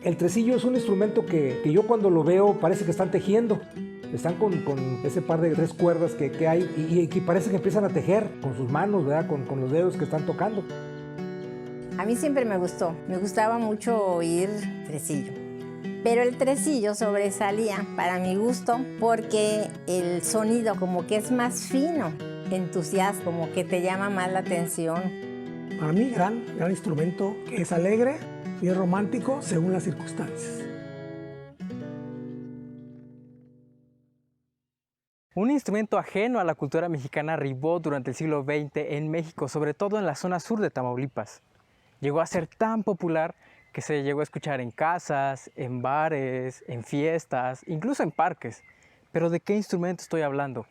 El tresillo es un instrumento que yo cuando lo veo parece que están tejiendo. Están con ese par de 3 cuerdas que hay y que parece que empiezan a tejer con sus manos, ¿verdad? Con los dedos que están tocando. A mí siempre me gustó. Me gustaba mucho oír tresillo. Pero el tresillo sobresalía para mi gusto porque el sonido como que es más fino, entusiasta, como que te llama más la atención. Para mí, gran instrumento que es alegre y es romántico según las circunstancias. Un instrumento ajeno a la cultura mexicana arribó durante el siglo XX en México, sobre todo en la zona sur de Tamaulipas. Llegó a ser tan popular que se llegó a escuchar en casas, en bares, en fiestas, incluso en parques. Pero ¿de qué instrumento estoy hablando?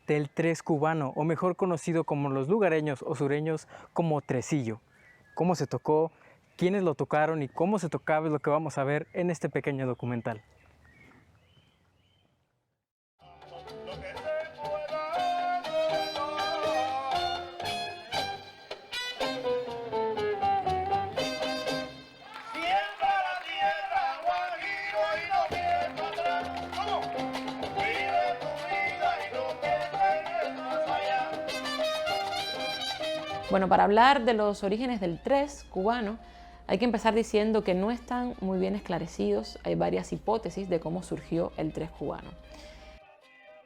Del tres cubano, o mejor conocido como los lugareños o sureños como tresillo. Cómo se tocó, quiénes lo tocaron y cómo se tocaba es lo que vamos a ver en este pequeño documental. Bueno, para hablar de los orígenes del tres cubano, hay que empezar diciendo que no están muy bien esclarecidos. Hay varias hipótesis de cómo surgió el tres cubano.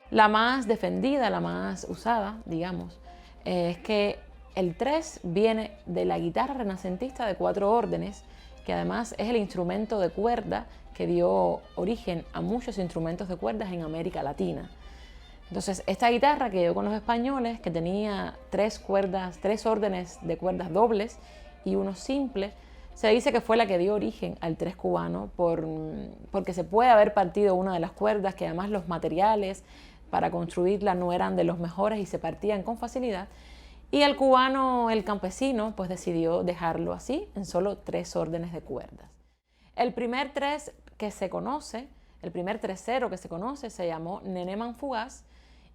La más defendida, la más usada, digamos, es que el tres viene de la guitarra renacentista de 4 órdenes, que además es el instrumento de cuerda que dio origen a muchos instrumentos de cuerdas en América Latina. Entonces, esta guitarra que llegó con los españoles, que tenía 3 órdenes de cuerdas dobles y uno simple, se dice que fue la que dio origen al tres cubano porque se puede haber partido una de las cuerdas, que además los materiales para construirla no eran de los mejores y se partían con facilidad. Y el cubano, el campesino, pues decidió dejarlo así, en solo 3 órdenes de cuerdas. El primer tres que se conoce, el primer tresero que se conoce, se llamó Nené Fugaz,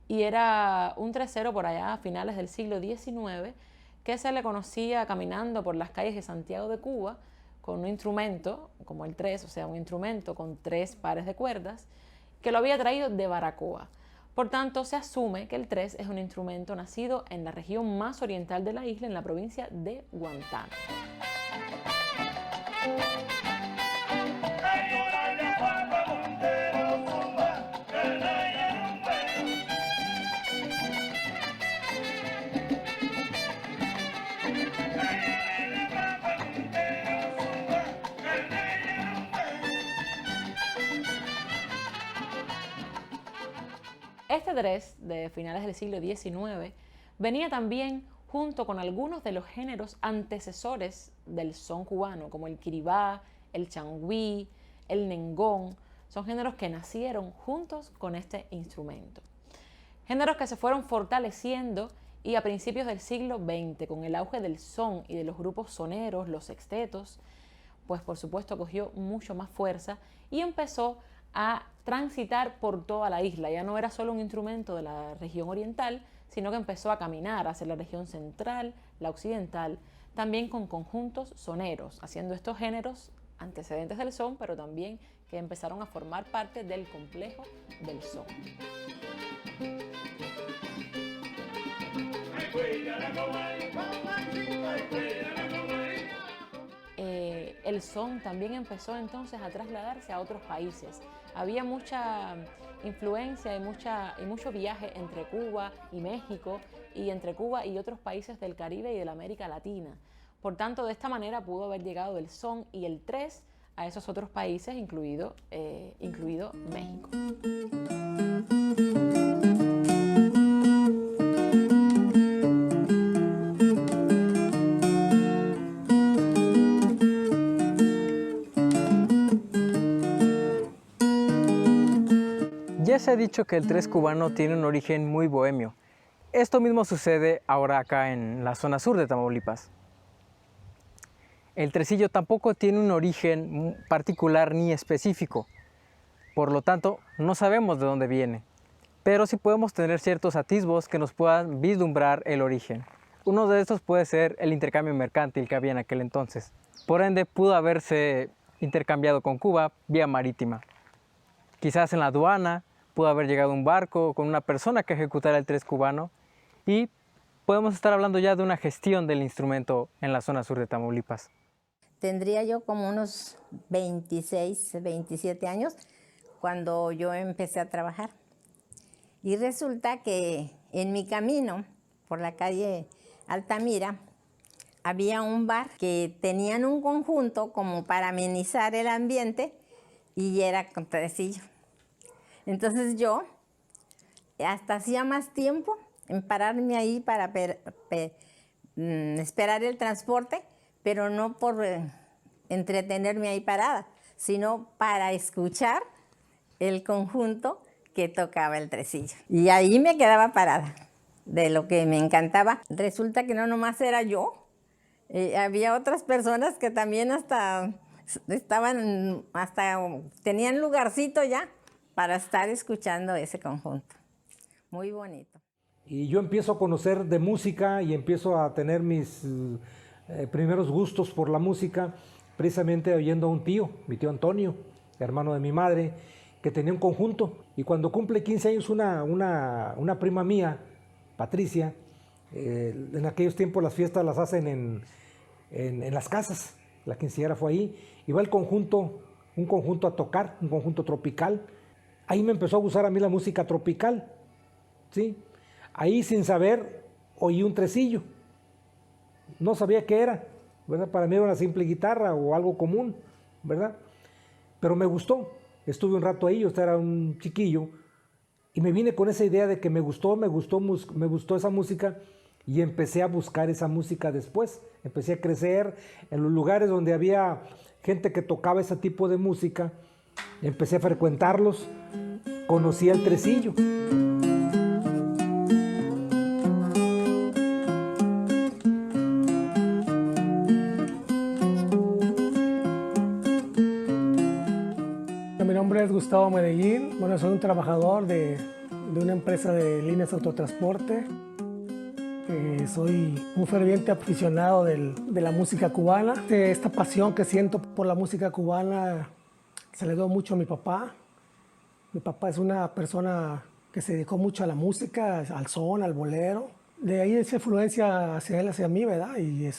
y era un tresero por allá a finales del siglo XIX que se le conocía caminando por las calles de Santiago de Cuba con un instrumento como el tres, o sea, un instrumento con 3 pares de cuerdas, que lo había traído de Baracoa. Por tanto, se asume que el tres es un instrumento nacido en la región más oriental de la isla, en la provincia de Guantánamo. Este tres de finales del siglo XIX venía también junto con algunos de los géneros antecesores del son cubano, como el quiribá, el changüí, el nengón. Son géneros que nacieron juntos con este instrumento. Géneros que se fueron fortaleciendo y a principios del siglo XX, con el auge del son y de los grupos soneros, los sextetos, pues por supuesto cogió mucho más fuerza y empezó a transitar por toda la isla. Ya no era solo un instrumento de la región oriental, sino que empezó a caminar hacia la región central, la occidental, también con conjuntos soneros, haciendo estos géneros antecedentes del son, pero también que empezaron a formar parte del complejo del son. El son también empezó entonces a trasladarse a otros países. Había mucha influencia y mucho viaje entre Cuba y México y entre Cuba y otros países del Caribe y de la América Latina. Por tanto, de esta manera pudo haber llegado el son y el tres a esos otros países, incluido México. Ya se ha dicho que el tres cubano tiene un origen muy bohemio. Esto mismo sucede ahora acá en la zona sur de Tamaulipas. El tresillo tampoco tiene un origen particular ni específico, por lo tanto no sabemos de dónde viene, pero sí podemos tener ciertos atisbos que nos puedan vislumbrar el origen. Uno de estos puede ser el intercambio mercantil que había en aquel entonces. Por ende pudo haberse intercambiado con Cuba vía marítima. Quizás en la aduana pudo haber llegado un barco con una persona que ejecutara el tres cubano y podemos estar hablando ya de una gestión del instrumento en la zona sur de Tamaulipas. Tendría yo como unos 26, 27 años cuando yo empecé a trabajar. Y resulta que en mi camino por la calle Altamira había un bar que tenían un conjunto como para amenizar el ambiente y era con tresillo. Entonces yo hasta hacía más tiempo en pararme ahí para esperar el transporte, pero no por entretenerme ahí parada, sino para escuchar el conjunto que tocaba el tresillo. Y ahí me quedaba parada, de lo que me encantaba. Resulta que no nomás era yo, había otras personas que también tenían lugarcito ya para estar escuchando ese conjunto. Muy bonito. Y yo empiezo a conocer de música y empiezo a tener mis primeros gustos por la música, precisamente oyendo a un tío, mi tío Antonio, hermano de mi madre, que tenía un conjunto. Y cuando cumple 15 años una prima mía, Patricia, en aquellos tiempos las fiestas las hacen en las casas, la quinceañera fue ahí, y va un conjunto a tocar, un conjunto tropical. Ahí me empezó a gustar a mí la música tropical, ¿sí? Ahí sin saber oí un tresillo, no sabía qué era, ¿verdad? Para mí era una simple guitarra o algo común, ¿verdad? Pero me gustó, estuve un rato ahí, yo era un chiquillo, y me vine con esa idea de que me gustó esa música, y empecé a buscar esa música después. Empecé a crecer en los lugares donde había gente que tocaba ese tipo de música, empecé a frecuentarlos, conocí el tresillo. Mi nombre es Gustavo Medellín. Bueno, soy un trabajador de una empresa de líneas de autotransporte. Soy un ferviente aficionado de la música cubana. Esta pasión que siento por la música cubana se le dio mucho a mi papá. Mi papá es una persona que se dedicó mucho a la música, al son, al bolero. De ahí esa influencia hacia él, hacia mí, ¿verdad? Y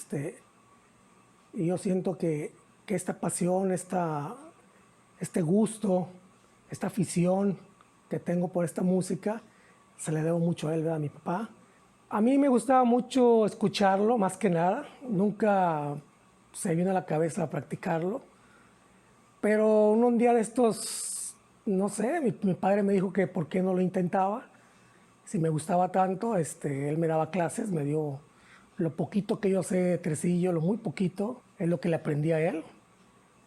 yo siento que esta pasión, este gusto, esta afición que tengo por esta música, se le debo mucho a él, ¿verdad? A mi papá. A mí me gustaba mucho escucharlo, más que nada. Nunca se vino a la cabeza a practicarlo. Pero un día de estos, no sé, mi padre me dijo que por qué no lo intentaba. Si me gustaba tanto, él me daba clases, me dio lo poquito que yo sé de tresillo, lo muy poquito, es lo que le aprendí a él.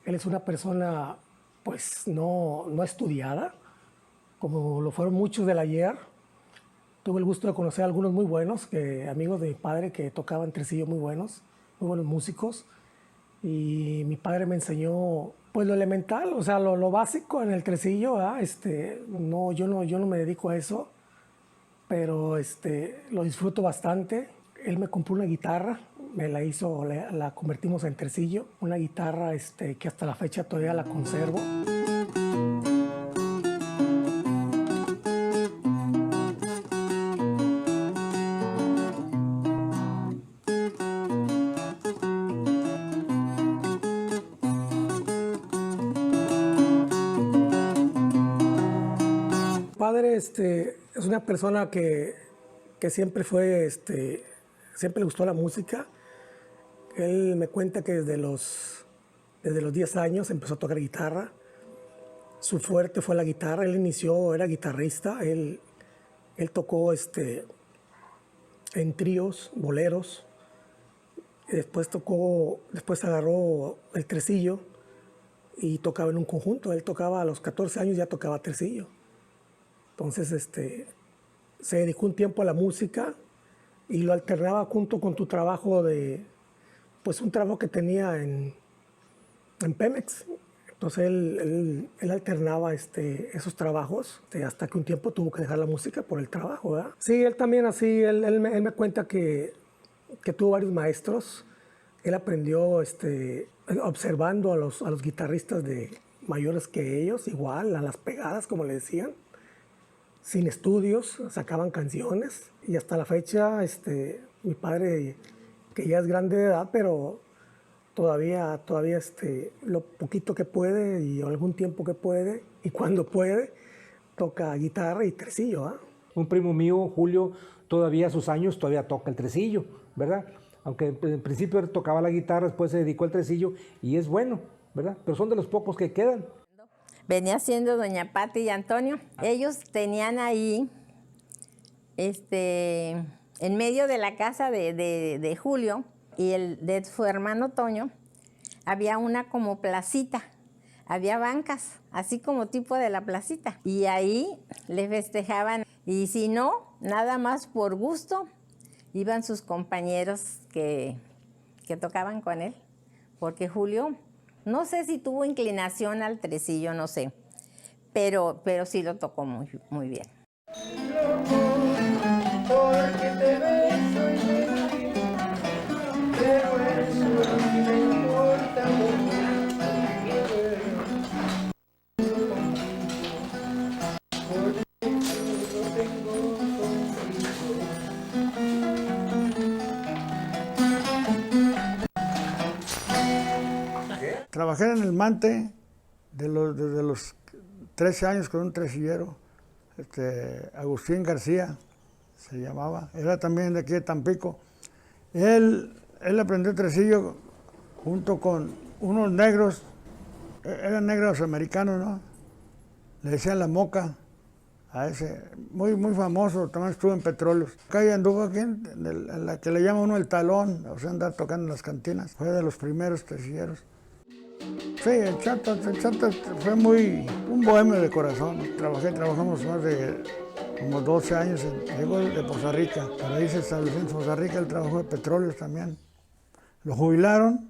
Él es una persona, pues, no estudiada, como lo fueron muchos del ayer. Tuve el gusto de conocer a algunos muy buenos, amigos de mi padre que tocaban tresillo muy buenos músicos. Y mi padre me enseñó pues lo elemental, o sea, lo básico en el tresillo, ¿verdad? Yo no me dedico a eso, pero lo disfruto bastante. Él me compró una guitarra, me la hizo, la convertimos en tresillo, una guitarra que hasta la fecha todavía la conservo. Padre es una persona que siempre fue, siempre le gustó la música. Él me cuenta que desde los 10 años empezó a tocar guitarra. Su fuerte fue la guitarra. Él inició, era guitarrista. Él tocó en tríos, boleros. Y después agarró el tresillo y tocaba en un conjunto. Él tocaba a los 14 años, ya tocaba tresillo. Entonces, se dedicó un tiempo a la música y lo alternaba junto con tu trabajo pues un trabajo que tenía en Pemex. Entonces, él alternaba esos trabajos hasta que un tiempo tuvo que dejar la música por el trabajo, ¿verdad? Sí, él también así, él me cuenta que tuvo varios maestros Él aprendió observando a los guitarristas mayores que ellos, igual, a las pegadas, como le decían, sin estudios, sacaban canciones. Y hasta la fecha, mi padre, que ya es grande de edad, pero todavía lo poquito que puede y algún tiempo que puede, y cuando puede, toca guitarra y tresillo. ¿Ah? Un primo mío, Julio, todavía a sus años, todavía toca el tresillo, ¿verdad? Aunque en principio él tocaba la guitarra, después se dedicó al tresillo y es bueno, ¿verdad? Pero son de los pocos que quedan. Venía siendo doña Pati y Antonio. Ellos tenían ahí, en medio de la casa de Julio y de su hermano Toño, había una como placita. Había bancas, así como tipo de la placita. Y ahí les festejaban. Y si no, nada más por gusto, iban sus compañeros que tocaban con él. Porque Julio, no sé si tuvo inclinación al tresillo, no sé. Pero sí lo tocó muy, muy bien. Porque te beso y te quiero, pero eso no me importa mucho. Trabajé en el Mante desde los 13 años con un tresillero, Agustín García se llamaba, era también de aquí de Tampico. Él aprendió tresillo junto con unos negros, eran negros americanos, ¿no? Le decían La Moca a ese, muy famoso, también estuvo en Petróleos. Acá anduvo aquí en la que le llama uno el talón, o sea, andar tocando en las cantinas. Fue de los primeros tresilleros. Sí, el Chato fue un bohemio de corazón. Trabajamos más de como 12 años, llegó de Poza Rica, pero ahí se estableció en Poza Rica, él trabajó de Petróleos también. Lo jubilaron,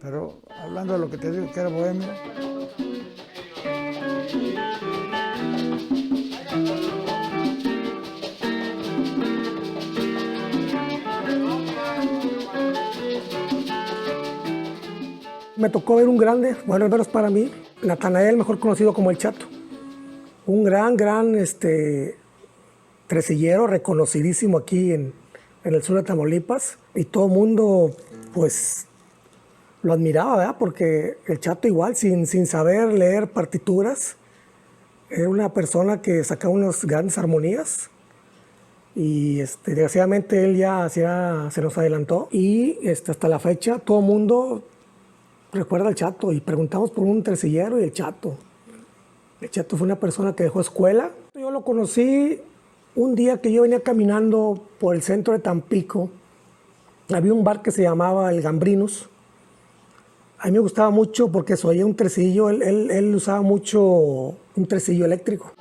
pero hablando de lo que te digo, que era bohemio. Me tocó ver un grande, bueno, al menos para mí, Natanael, mejor conocido como el Chato. Un gran tresillero, reconocidísimo aquí en el sur de Tamaulipas. Y todo el mundo, pues, lo admiraba, ¿verdad? Porque el Chato igual, sin saber leer partituras, era una persona que sacaba unas grandes armonías. Y desgraciadamente él ya se nos adelantó. Y hasta la fecha todo el mundo recuerda al Chato y preguntamos por un tresillero y el Chato. El Chato fue una persona que dejó escuela. Yo lo conocí un día que yo venía caminando por el centro de Tampico. Había un bar que se llamaba El Gambrinus. A mí me gustaba mucho porque se oía un tresillo. Él usaba mucho un tresillo eléctrico.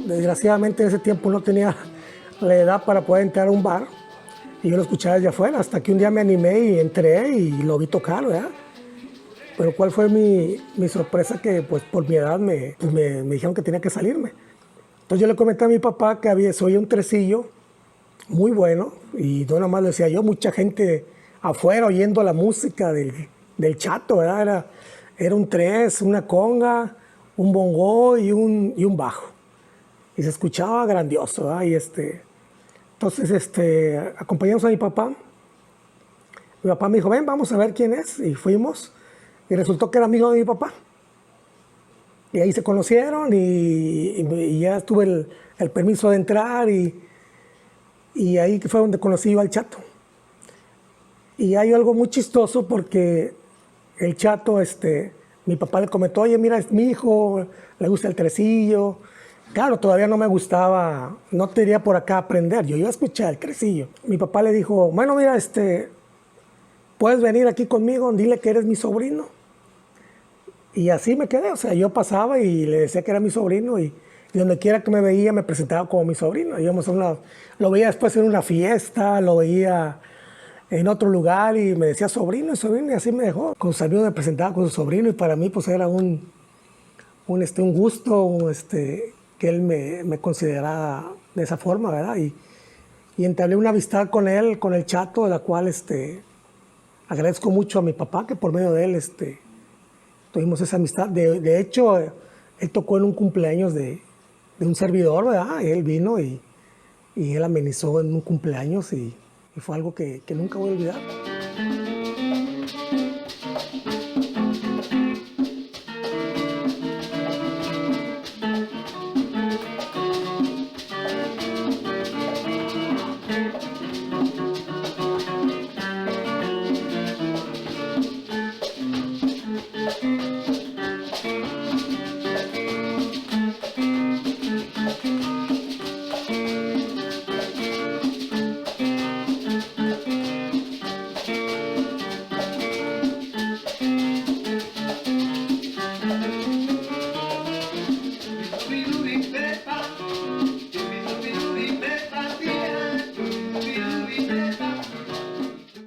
Desgraciadamente en ese tiempo no tenía la edad para poder entrar a un bar y yo lo escuchaba desde afuera, hasta que un día me animé y entré y lo vi tocar, ¿verdad? Pero cuál fue mi sorpresa, que pues por mi edad me dijeron que tenía que salirme. Entonces yo le comenté a mi papá que se oía un tresillo muy bueno y no nada más lo decía yo, mucha gente afuera oyendo la música del Chato, ¿verdad? Era un tres, una conga, un bongo y un bajo. Y se escuchaba grandioso, ¿verdad? Y entonces acompañamos a mi papá. Mi papá me dijo, ven, vamos a ver quién es. Y fuimos. Y resultó que era amigo de mi papá. Y ahí se conocieron y ya tuve el permiso de entrar. Y ahí fue donde conocí yo al Chato. Y hay algo muy chistoso porque el Chato, mi papá le comentó, oye, mira, es mi hijo, le gusta el tresillo. Claro, todavía no me gustaba, no te iría por acá a aprender, yo iba a escuchar el tresillo. Mi papá le dijo, bueno, mira, puedes venir aquí conmigo, dile que eres mi sobrino. Y así me quedé, o sea, yo pasaba y le decía que era mi sobrino y donde quiera que me veía me presentaba como mi sobrino. Íbamos lo veía después en una fiesta, lo veía en otro lugar y me decía sobrino, sobrino, y así me dejó. Con sus amigos me presentaba con su sobrino y para mí pues era un gusto que él me considerara de esa forma, ¿verdad? Y entablé una amistad con él, con el Chato, de la cual agradezco mucho a mi papá, que por medio de él tuvimos esa amistad. De hecho, él tocó en un cumpleaños de un servidor, ¿verdad? Él vino y él amenizó en un cumpleaños y fue algo que nunca voy a olvidar.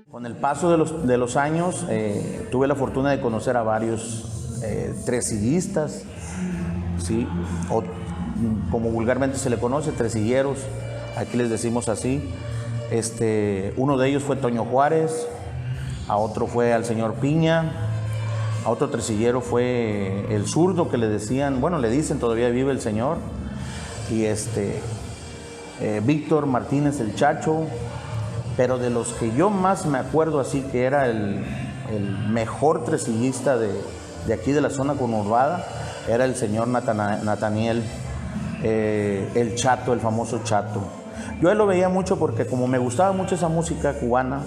Con el paso de los años tuve la fortuna de conocer a varios tresillistas, ¿sí? O como vulgarmente se le conoce, tresilleros, aquí les decimos así. Uno de ellos fue Toño Juárez, a otro fue al señor Piña, a otro tresillero fue el zurdo, que le decían, bueno, le dicen, todavía vive el señor, y Víctor Martínez el Chacho. Pero de los que yo más me acuerdo así que era el mejor tresillista de aquí de la zona conurbada, era el señor Nataniel, el Chato, el famoso Chato. Yo a él lo veía mucho porque como me gustaba mucho esa música cubana,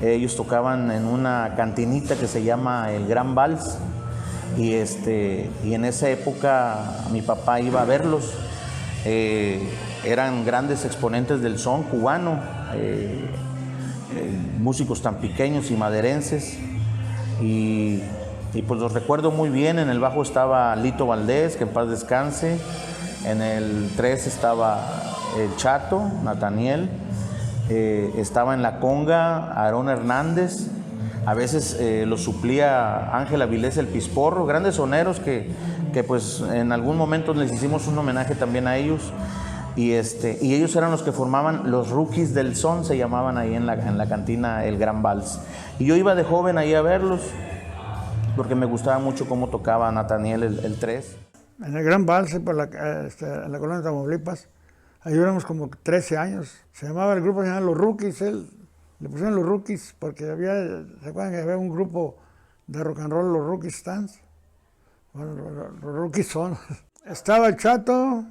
ellos tocaban en una cantinita que se llama El Gran Vals, y en esa época mi papá iba a verlos. Eran grandes exponentes del son cubano, músicos tan pequeños y maderenses, y pues los recuerdo muy bien. En el bajo estaba Lito Valdés, que en paz descanse, en el 3 estaba el Chato, Nataniel, estaba en la conga Aarón Hernández, a veces lo suplía Ángel Avilés el Pisporro, grandes soneros que pues en algún momento les hicimos un homenaje también a ellos. Y ellos eran los que formaban los Rookies del Son, se llamaban ahí en la cantina El Gran Vals. Y yo iba de joven ahí a verlos, porque me gustaba mucho cómo tocaba Nataniel el 3. En el Gran Vals, en la colonia de Tamaulipas, ahí éramos como 13 años. Se llamaba el grupo, se llamaba Los Rookies, le pusieron Los Rookies, porque ¿se acuerdan que había un grupo de rock and roll, los Rookies Stands? Bueno, los Rookies son. Estaba el Chato,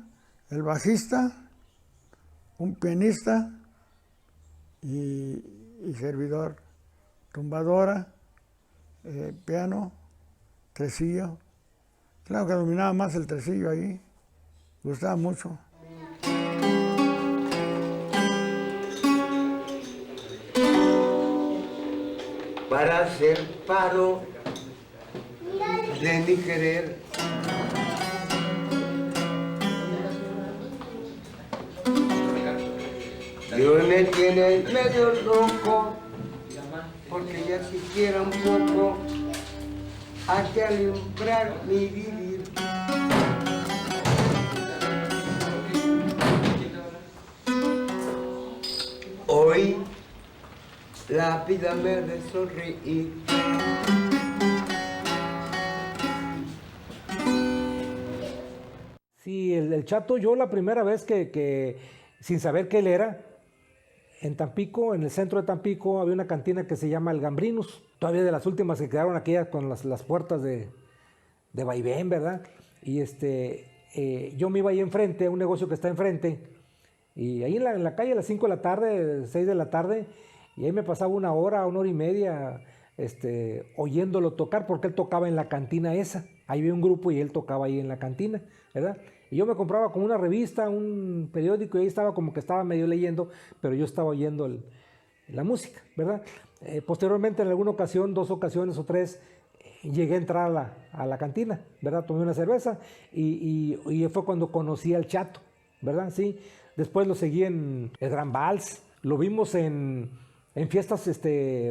el bajista, un pianista y servidor, tumbadora, piano, tresillo. Claro que dominaba más el tresillo ahí, gustaba mucho. Para hacer paro de mi querer, Dios me tiene medio loco, porque ya siquiera un poco hace alumbrar mi vivir. Hoy la vida me ha de sonreír. Sí, el Chato, yo la primera vez que sin saber qué él era, en Tampico, en el centro de Tampico, había una cantina que se llama El Gambrinus, todavía de las últimas que quedaron aquí con las puertas de vaivén, ¿verdad? Y yo me iba ahí enfrente, a un negocio que está enfrente, y ahí en la calle a las 5 de la tarde, 6 de la tarde, y ahí me pasaba una hora y media oyéndolo tocar, porque él tocaba en la cantina esa. Ahí había un grupo y él tocaba ahí en la cantina, ¿verdad? Y yo me compraba como una revista, un periódico, y ahí estaba como que estaba medio leyendo, pero yo estaba oyendo la música, ¿verdad? Posteriormente, en alguna ocasión, 2 ocasiones o 3, llegué a entrar a la cantina, ¿verdad? Tomé una cerveza y fue cuando conocí al Chato, ¿verdad? Sí. Después lo seguí en el Gran Vals, lo vimos en en fiestas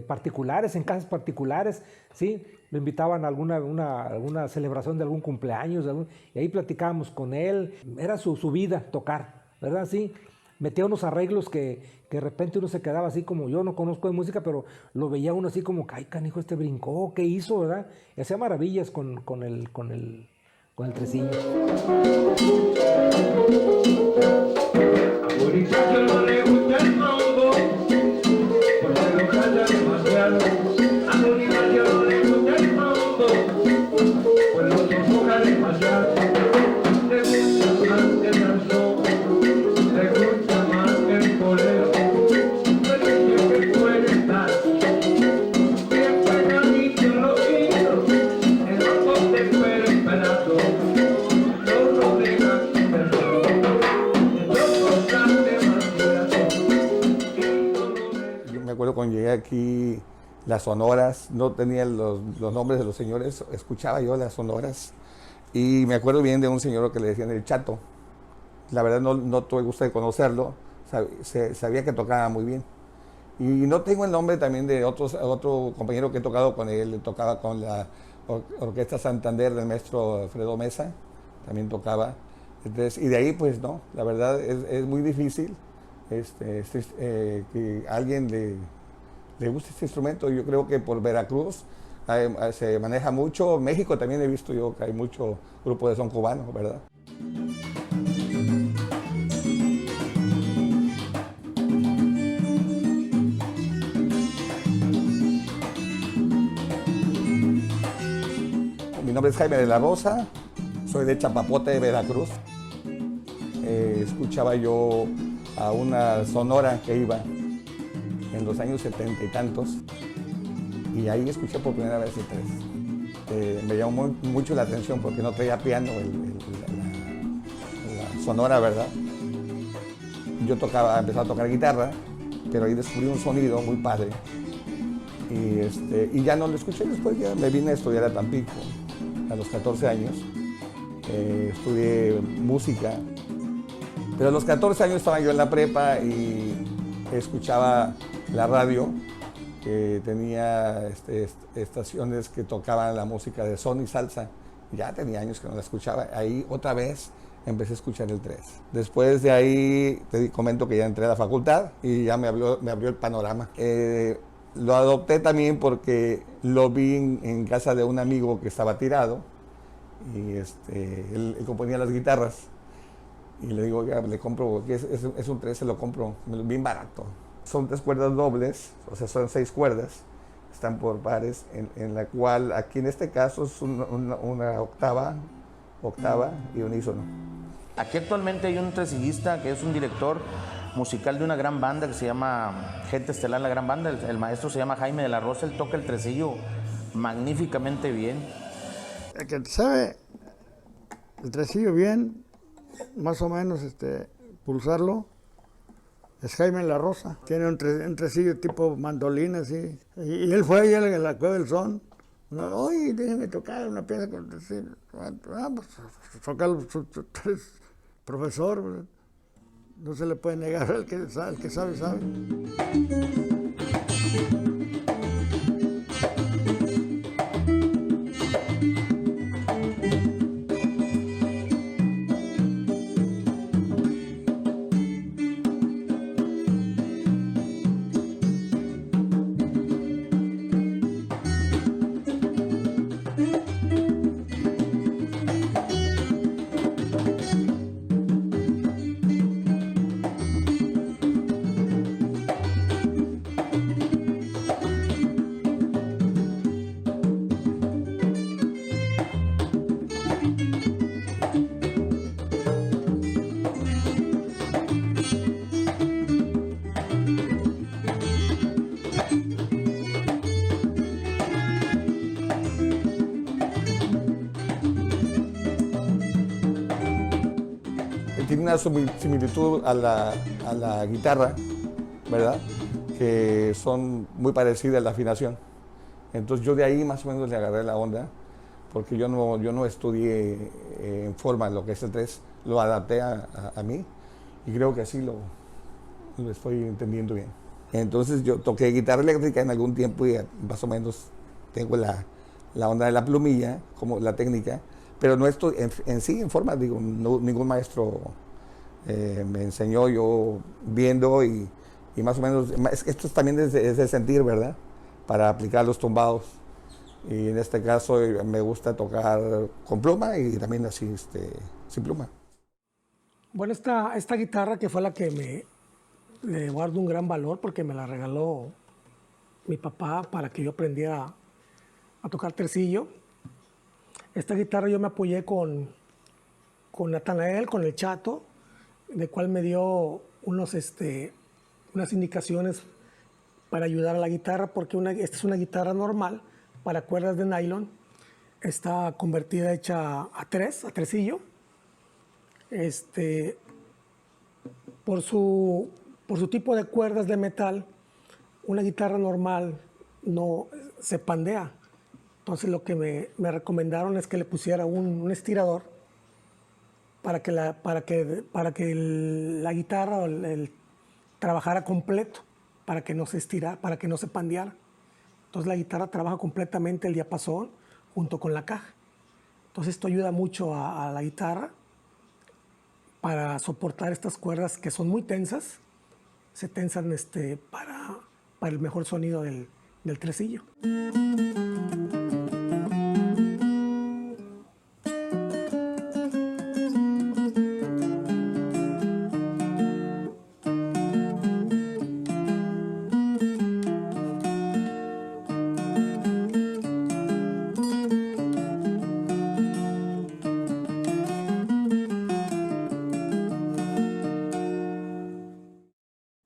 particulares, en casas particulares, ¿sí? Lo invitaban a alguna celebración de algún cumpleaños, y ahí platicábamos con él. Era su vida tocar, ¿verdad? Sí, metía unos arreglos que de repente uno se quedaba así como, yo no conozco de música, pero lo veía uno así como, ay, canijo, brincó, ¿qué hizo, verdad? Y hacía maravillas con el tresillo. A Bonifacio no le gusta el mambo, porque lo canta demasiado. A Bonifacio no le gusta el mambo, pues lo sofoca demasiado. Le gusta más el danzón, le gusta más el bolero. Pero dice que puede estar siempre ganito los hilos, en los botes pero esperando. No lo dejan perdón. Yo me acuerdo cuando llegué aquí, las sonoras, no tenía los nombres de los señores, escuchaba yo las sonoras y me acuerdo bien de un señor que le decían el Chato. La verdad no tuve gusto de conocerlo, sabía que tocaba muy bien. Y no tengo el nombre también de otro compañero que he tocado con él, tocaba con la Orquesta Santander del maestro Alfredo Mesa, también tocaba. Entonces, y de ahí pues no, la verdad es muy difícil que a alguien le guste este instrumento. Yo creo que por Veracruz se maneja mucho, México también he visto yo que hay mucho grupo de son cubano, ¿verdad? Mi nombre es Jaime de la Rosa, soy de Chapapote, de Veracruz. Escuchaba yo a una sonora que iba en los años 70 y tantos, y ahí escuché por primera vez el tres. Me llamó mucho la atención porque no traía piano la sonora, ¿verdad? Yo empecé a tocar guitarra, pero ahí descubrí un sonido muy padre, y ya no lo escuché. Después ya me vine a estudiar a Tampico a los 14 años. Estudié música, pero a los 14 años estaba yo en la prepa y escuchaba la radio, que tenía estaciones que tocaban la música de son y salsa. Ya tenía años que no la escuchaba. Ahí otra vez empecé a escuchar el tres. Después de ahí te comento que ya entré a la facultad y ya me abrió el panorama. Lo adopté también porque lo vi en casa de un amigo que estaba tirado, y él componía las guitarras. Y le digo, oiga, le compro, es un 3, se lo compro, bien barato. Son 3 cuerdas dobles, o sea, son 6 cuerdas, están por pares, en la cual aquí en este caso es una octava y unísono. Aquí actualmente hay un tresillista que es un director musical de una gran banda que se llama Gente Estelar, la gran banda. El maestro se llama Jaime de la Rosa, él toca el tresillo magníficamente bien. El que sabe el tresillo bien, más o menos pulsarlo, es Jaime de la Rosa. Tiene un tresillo tipo mandolina, así. Y él fue allá a la Cueva del Son. Oye, déjeme tocar una pieza con tresillo. Pues toca el profesor. No se le puede negar, el que sabe, sabe. Tiene una similitud a la guitarra, ¿verdad? Que son muy parecidas a la afinación. Entonces yo de ahí más o menos le agarré la onda, porque yo no estudié en forma lo que es el 3, lo adapté a mí y creo que así lo estoy entendiendo bien. Entonces yo toqué guitarra eléctrica en algún tiempo y más o menos tengo la onda de la plumilla, como la técnica, pero no estoy en sí en forma, digo, ningún maestro me enseñó, yo viendo y más o menos, esto es también es de sentir, ¿verdad? Para aplicar los tumbados. Y en este caso me gusta tocar con pluma y también así sin pluma. Bueno, esta guitarra que fue la que le guardo un gran valor porque me la regaló mi papá para que yo aprendiera a tocar tresillo. Esta guitarra yo me apoyé con Natanael, con el Chato, de cual me dio unas indicaciones para ayudar a la guitarra, porque esta es una guitarra normal para cuerdas de nylon, está convertida, hecha a tresillo. Por su tipo de cuerdas de metal, una guitarra normal no se pandea. Entonces lo que me recomendaron es que le pusiera un estirador para que la guitarra trabajara completo, para que no se estirara, para que no se pandeara. Entonces la guitarra trabaja completamente el diapasón junto con la caja. Entonces esto ayuda mucho a la guitarra para soportar estas cuerdas que son muy tensas. Se tensan para el mejor sonido del tresillo.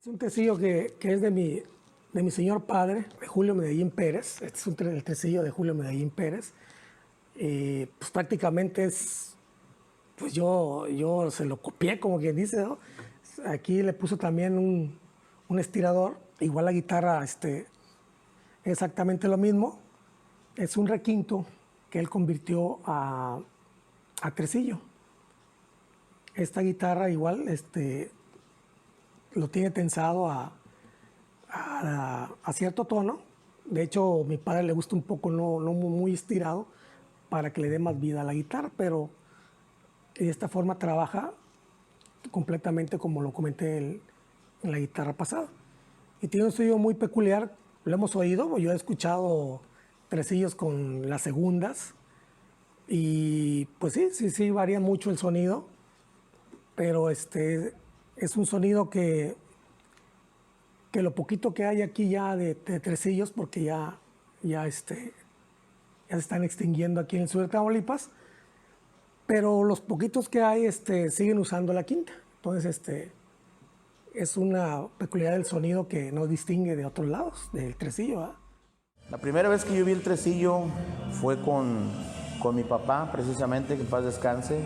Un tresillo que es de mi señor padre, de Julio Medellín Pérez. Este es el tresillo de Julio Medellín Pérez. Pues prácticamente pues yo se lo copié, como quien dice, ¿no? Aquí le puso también un estirador. Igual la guitarra, exactamente lo mismo. Es un requinto que él convirtió a tresillo. Esta guitarra igual, lo tiene tensado a cierto tono. De hecho, a mi padre le gusta un poco no muy estirado para que le dé más vida a la guitarra, pero de esta forma trabaja completamente como lo comenté en la guitarra pasada. Y tiene un sonido muy peculiar, lo hemos oído, yo he escuchado tresillos con las segundas y pues sí varía mucho el sonido, pero es un sonido que lo poquito que hay aquí ya de tresillos, porque ya se están extinguiendo aquí en el sur de Tamaulipas, pero los poquitos que hay siguen usando la quinta. Entonces es una peculiaridad del sonido que nos distingue de otros lados, del tresillo, ¿verdad? La primera vez que yo vi el tresillo fue con mi papá, precisamente, que en paz descanse.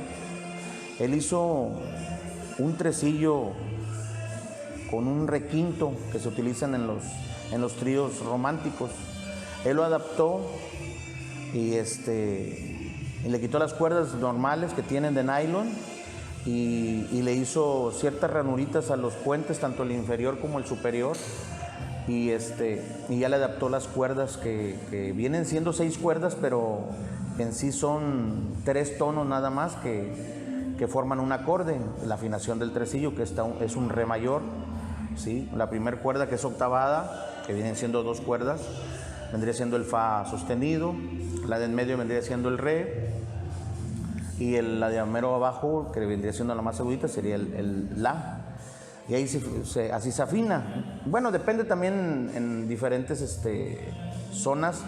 Él hizo un tresillo con un requinto que se utilizan en los tríos románticos. Él lo adaptó y le quitó las cuerdas normales que tienen de nylon y le hizo ciertas ranuritas a los puentes, tanto el inferior como el superior, y ya le adaptó las cuerdas que vienen siendo 6 cuerdas, pero en sí son 3 tonos nada más que forman un acorde, la afinación del tresillo, que es un re mayor, ¿sí? La primera cuerda, que es octavada, que vienen siendo 2 cuerdas, vendría siendo el fa sostenido, la de en medio vendría siendo el re, y la de mero abajo, que vendría siendo la más agudita, sería el la, y ahí así se afina. Bueno, depende también en diferentes zonas,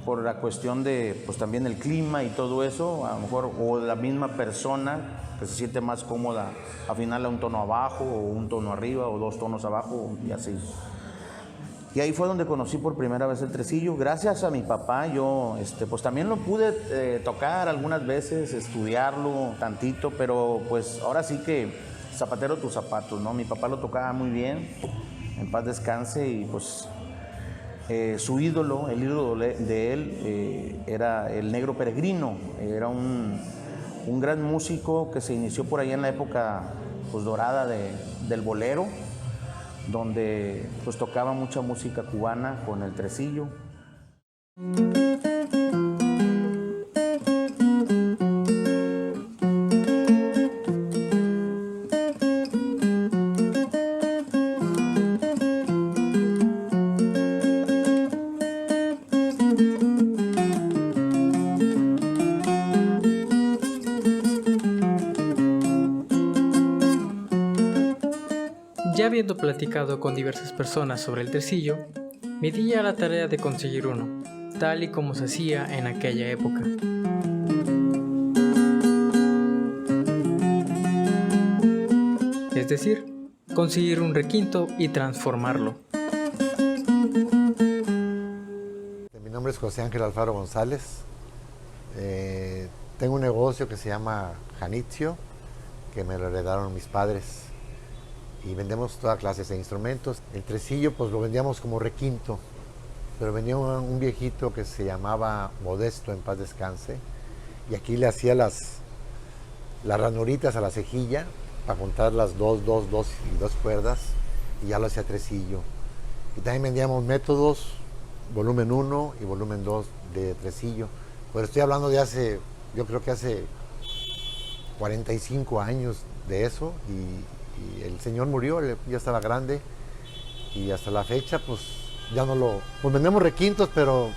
por la cuestión de, pues también el clima y todo eso, a lo mejor, o la misma persona que se siente más cómoda afinarla un tono abajo, o un tono arriba, o 2 tonos abajo, y así. Y ahí fue donde conocí por primera vez el tresillo. Gracias a mi papá, yo pues también lo pude tocar algunas veces, estudiarlo tantito, pero pues ahora sí que zapatero tus zapatos, ¿no? Mi papá lo tocaba muy bien, en paz descanse, y pues su ídolo, el ídolo de él, era el Negro Peregrino. Era un gran músico que se inició por allá en la época pues dorada del bolero, donde pues tocaba mucha música cubana con el tresillo. Ya habiendo platicado con diversas personas sobre el tresillo, me di a la tarea de conseguir uno, tal y como se hacía en aquella época. Es decir, conseguir un requinto y transformarlo. Mi nombre es José Ángel Alfaro González. Tengo un negocio que se llama Janitzio, que me lo heredaron mis padres. Y vendemos toda clase de instrumentos. El tresillo pues lo vendíamos como requinto, pero venía un viejito que se llamaba Modesto, en paz descanse, y aquí le hacía las ranuritas a la cejilla para juntar las dos cuerdas, y ya lo hacía tresillo. Y también vendíamos métodos, volumen 1 y volumen 2 de tresillo. Pero estoy hablando de yo creo que hace 45 años de eso, y el señor murió, ya estaba grande, y hasta la fecha pues ya no pues vendemos requintos, pero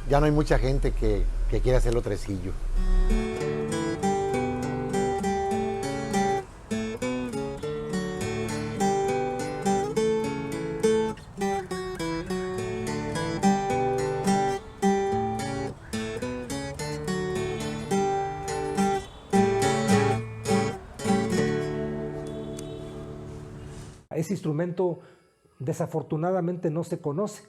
ya no hay mucha gente que quiere hacerlo tresillo. Ese instrumento desafortunadamente no se conoce,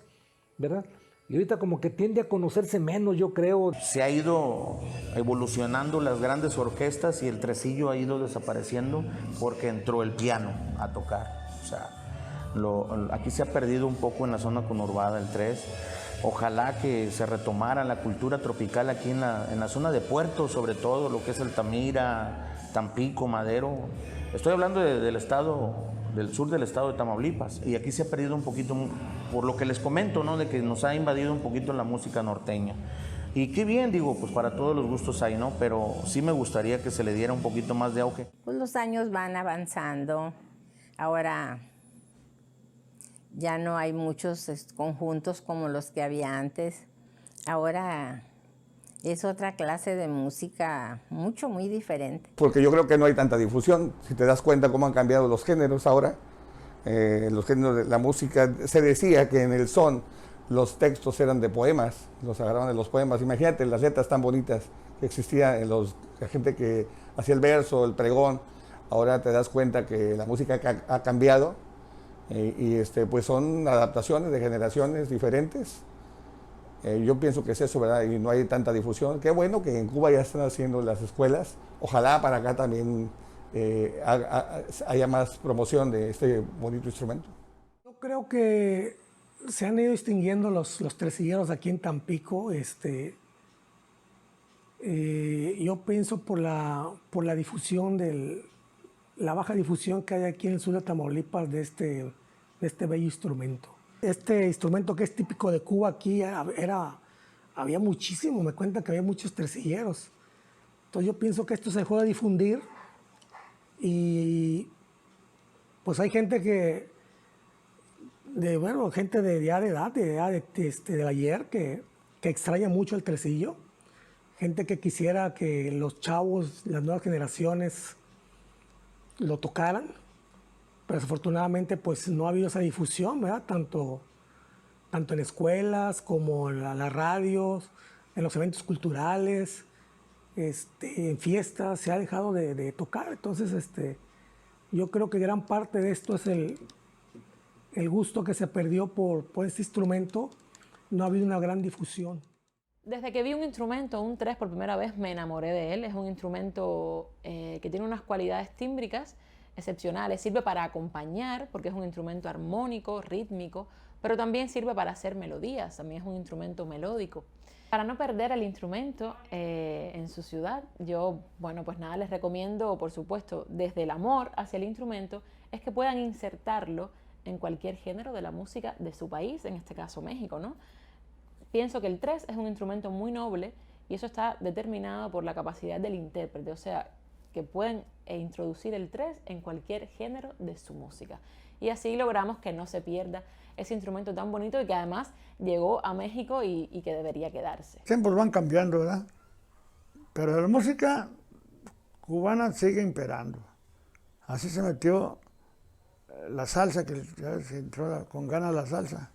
¿verdad? Y ahorita como que tiende a conocerse menos, yo creo. Se ha ido evolucionando las grandes orquestas y el tresillo ha ido desapareciendo porque entró el piano a tocar. O sea, aquí se ha perdido un poco en la zona conurbada el tres. Ojalá que se retomara la cultura tropical aquí en la zona de Puerto, sobre todo lo que es Altamira, Tampico, Madero. Estoy hablando del sur del estado de Tamaulipas, y aquí se ha perdido un poquito, por lo que les comento, ¿no? De que nos ha invadido un poquito la música norteña. Y qué bien, digo, pues para todos los gustos hay, ¿no? Pero sí me gustaría que se le diera un poquito más de auge. Pues los años van avanzando. Ahora ya no hay muchos conjuntos como los que había antes. Ahora es otra clase de música muy diferente. Porque yo creo que no hay tanta difusión. Si te das cuenta cómo han cambiado los géneros ahora, los géneros de la música, se decía que en el son los textos eran de poemas, los agarraban de los poemas. Imagínate las letras tan bonitas que existía en la gente que hacía el verso, el pregón. Ahora te das cuenta que la música ha cambiado pues son adaptaciones de generaciones diferentes. Yo pienso que es eso, ¿verdad? Y no hay tanta difusión. Qué bueno que en Cuba ya están haciendo las escuelas. Ojalá para acá también haya más promoción de este bonito instrumento. Yo creo que se han ido extinguiendo los tresilleros aquí en Tampico. Yo pienso por la difusión la baja difusión que hay aquí en el sur de Tamaulipas de este bello instrumento. Este instrumento que es típico de Cuba aquí había muchísimo, me cuentan que había muchos tresilleros. Entonces yo pienso que esto se dejó de difundir y pues hay gente gente de edad, de ayer que extraña mucho el tresillo. Gente que quisiera que los chavos, las nuevas generaciones lo tocaran, pero desafortunadamente pues no ha habido esa difusión, ¿verdad? Tanto en escuelas como en las radios, en los eventos culturales, en fiestas, se ha dejado de tocar. Entonces yo creo que gran parte de esto es el gusto que se perdió por este instrumento. No ha habido una gran difusión. Desde que vi un instrumento, un tres, por primera vez me enamoré de él. Es un instrumento que tiene unas cualidades tímbricas excepcionales. Sirve para acompañar, porque es un instrumento armónico, rítmico, pero también sirve para hacer melodías. También es un instrumento melódico. Para no perder el instrumento en su ciudad, yo, pues nada, les recomiendo, por supuesto, desde el amor hacia el instrumento, es que puedan insertarlo en cualquier género de la música de su país, en este caso México, ¿no? Pienso que el tres es un instrumento muy noble y eso está determinado por la capacidad del intérprete, o sea, que pueden introducir el tres en cualquier género de su música. Y así logramos que no se pierda ese instrumento tan bonito y que además llegó a México y que debería quedarse. Tiempos van cambiando, ¿verdad? Pero la música cubana sigue imperando. Así se metió la salsa, que ya se entró con ganas la salsa.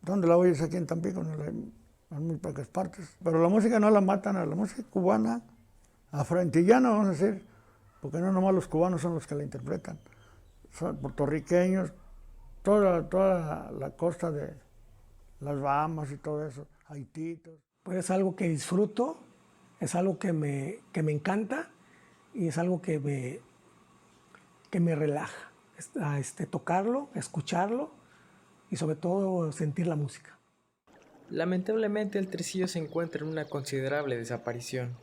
¿Dónde la oyes? Aquí en Tampico, no en muy pocas partes. Pero la música no la matan, a la música cubana, afroantillana, vamos a decir, porque no nomás los cubanos son los que la interpretan. Son puertorriqueños, toda la costa de las Bahamas y todo eso, Haití. Pues es algo que disfruto, es algo que me encanta y es algo que me relaja. Tocarlo, escucharlo y sobre todo sentir la música. Lamentablemente el tresillo se encuentra en una considerable desaparición.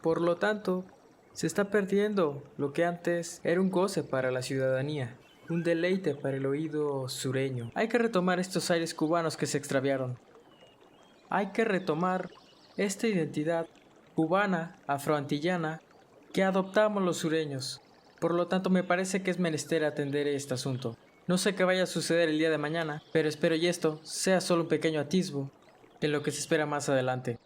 Por lo tanto, se está perdiendo lo que antes era un goce para la ciudadanía, un deleite para el oído sureño. Hay que retomar estos aires cubanos que se extraviaron. Hay que retomar esta identidad cubana, afroantillana, que adoptamos los sureños. Por lo tanto, me parece que es menester atender este asunto. No sé qué vaya a suceder el día de mañana, pero espero y esto sea solo un pequeño atisbo en lo que se espera más adelante.